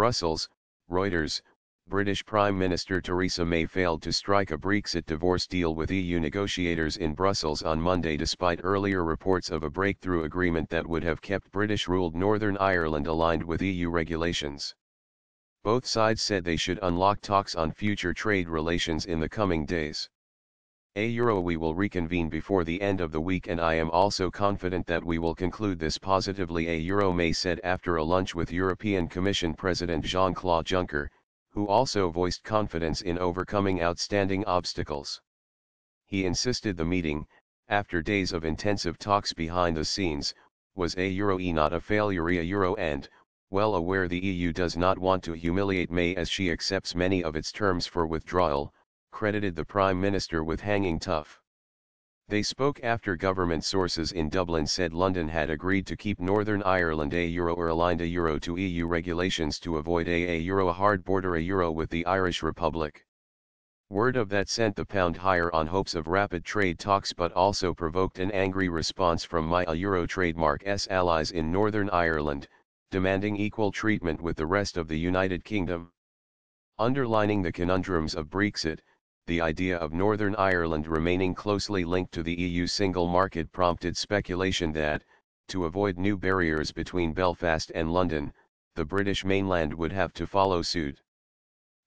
Brussels, Reuters. British Prime Minister Theresa May failed to strike a Brexit divorce deal with EU negotiators in Brussels on Monday despite earlier reports of a breakthrough agreement that would have kept British-ruled Northern Ireland aligned with EU regulations. Both sides said they should unlock talks on future trade relations in the coming days. We will reconvene before the end of the week, and I am also confident that we will conclude this positively, May said after a lunch with European Commission President Jean-Claude Juncker, who also voiced confidence in overcoming outstanding obstacles. He insisted the meeting, after days of intensive talks behind the scenes, was not a failure and, well aware the EU does not want to humiliate May as she accepts many of its terms for withdrawal, credited the Prime Minister with hanging tough. They spoke after government sources in Dublin said London had agreed to keep Northern Ireland aligned to EU regulations to avoid a hard border with the Irish Republic. Word of that sent the pound higher on hopes of rapid trade talks, but also provoked an angry response from my trademark's allies in Northern Ireland, demanding equal treatment with the rest of the United Kingdom. Underlining the conundrums of Brexit, the idea of Northern Ireland remaining closely linked to the EU single market prompted speculation that, to avoid new barriers between Belfast and London, the British mainland would have to follow suit.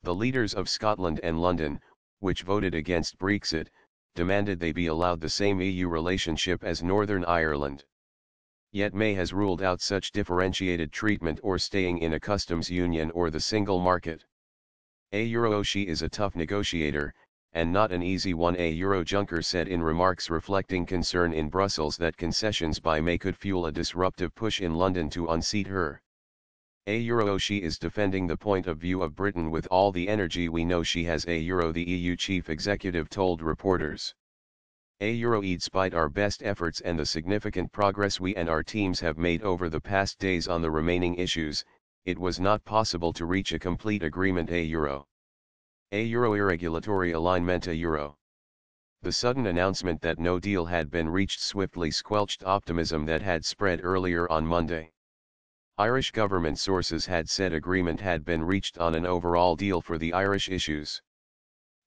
The leaders of Scotland and London, which voted against Brexit, demanded they be allowed the same EU relationship as Northern Ireland. Yet May has ruled out such differentiated treatment or staying in a customs union or the single market. She is a tough negotiator, and not an easy one, Juncker said in remarks reflecting concern in Brussels that concessions by May could fuel a disruptive push in London to unseat her. She is defending the point of view of Britain with all the energy we know she has, the EU chief executive told reporters. Despite our best efforts and the significant progress we and our teams have made over the past days on the remaining issues, it was not possible to reach a complete agreement. Irregulatory alignment. The sudden announcement that no deal had been reached swiftly squelched optimism that had spread earlier on Monday. Irish government sources had said agreement had been reached on an overall deal for the Irish issues.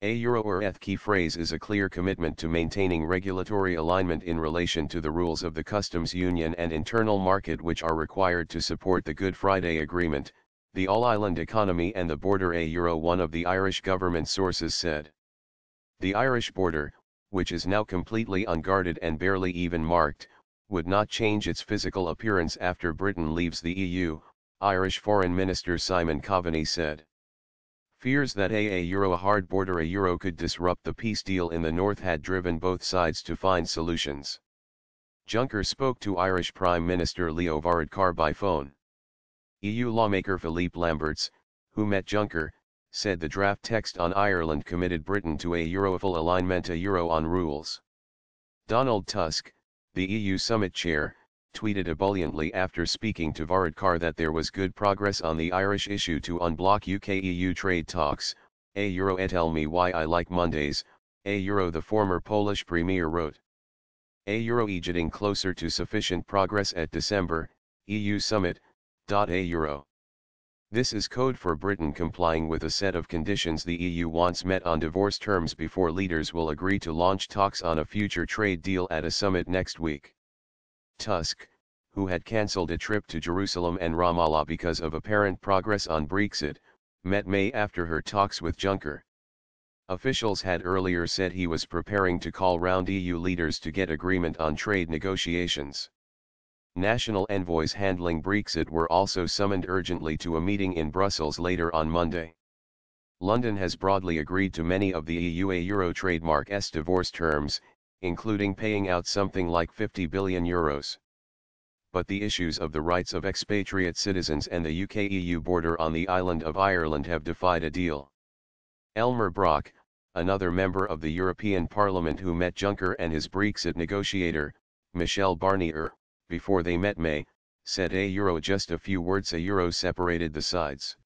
Key phrase is a clear commitment to maintaining regulatory alignment in relation to the rules of the customs union and internal market which are required to support the Good Friday Agreement, the all-island economy and the border. One of the Irish government sources said. The Irish border, which is now completely unguarded and barely even marked, would not change its physical appearance after Britain leaves the EU, Irish Foreign Minister Simon Coveney said. Fears that a hard border could disrupt the peace deal in the north had driven both sides to find solutions. Juncker spoke to Irish Prime Minister Leo Varadkar by phone. EU lawmaker Philippe Lamberts, who met Juncker, said the draft text on Ireland committed Britain to a full alignment on rules. Donald Tusk, the EU summit chair, tweeted ebulliently after speaking to Varadkar that there was good progress on the Irish issue to unblock UK-EU trade talks. Tell me why I like Mondays, the former Polish premier wrote. Getting closer to sufficient progress at December, EU summit. This is code for Britain complying with a set of conditions the EU wants met on divorce terms before leaders will agree to launch talks on a future trade deal at a summit next week. Tusk, who had cancelled a trip to Jerusalem and Ramallah because of apparent progress on Brexit, met May after her talks with Juncker. Officials had earlier said he was preparing to call round EU leaders to get agreement on trade negotiations. National envoys handling Brexit were also summoned urgently to a meeting in Brussels later on Monday. London has broadly agreed to many of the EU trademark's divorce terms, including paying out something like €50 billion. But the issues of the rights of expatriate citizens and the UK-EU border on the island of Ireland have defied a deal. Elmar Brok, another member of the European Parliament who met Juncker and his Brexit negotiator, Michel Barnier, before they met May, said just a few words separated the sides.